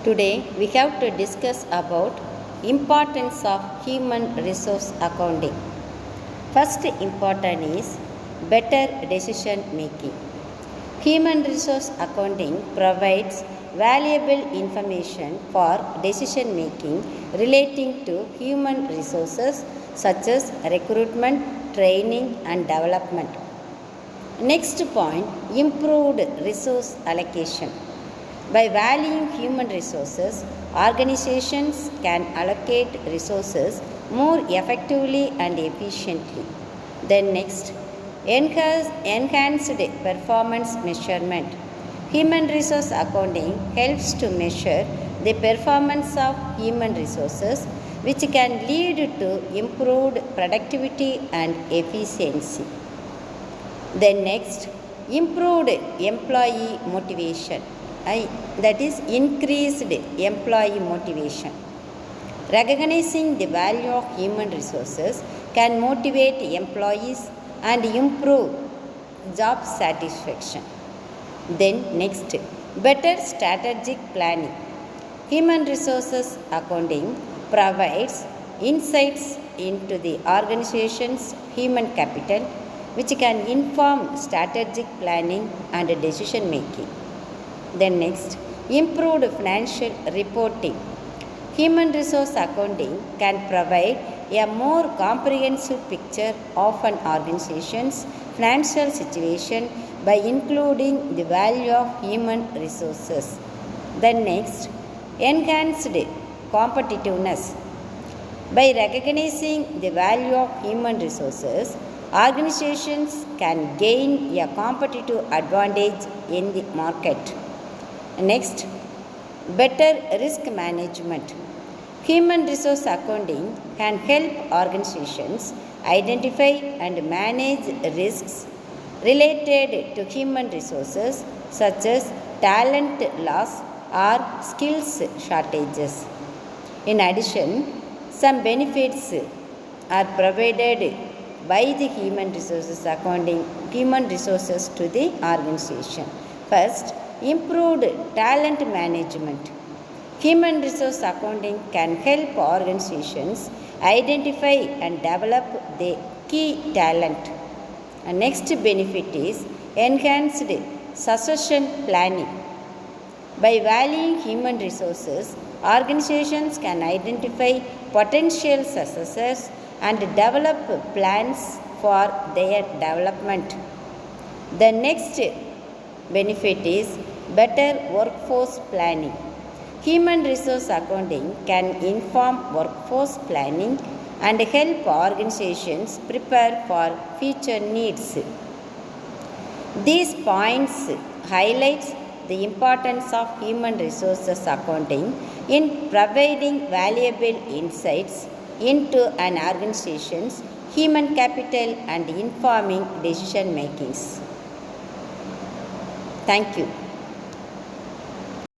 Today we have to discuss about importance of human resource accounting. First important is better decision making. Human resource accounting provides valuable information for decision making relating to human resources such as recruitment, training and development. Next point, improved resource allocation. By valuing human resources, organizations can allocate resources more effectively and efficiently. Then next, enhanced performance measurement. Human resource accounting helps to measure the performance of human resources, which can lead to improved productivity and efficiency. Then next, improved employee motivation. That is increased employee motivation. Recognizing the value of human resources can motivate employees and improve job satisfaction. Then next, better strategic planning. Human resources accounting provides insights into the organization's human capital, which can inform strategic planning and decision making. Then next, improved financial reporting. Human resource accounting can provide a more comprehensive picture of an organization's financial situation by including the value of human resources. Then next, enhanced competitiveness. By recognizing the value of human resources, organizations can gain a competitive advantage in the market. Next, better risk management. Human resource accounting can help organizations identify and manage risks related to human resources such as talent loss or skills shortages. In addition, some benefits are provided by the human resources to the organization. First, improved talent management. Human resource accounting can help organizations identify and develop the key talent. And next benefit is enhanced succession planning. By valuing human resources, organizations can identify potential successors and develop plans for their development. The next benefit is better workforce planning. Human resource accounting can inform workforce planning and help organizations prepare for future needs. These points highlight the importance of human resources accounting in providing valuable insights into an organization's human capital and informing decision makings. Thank you.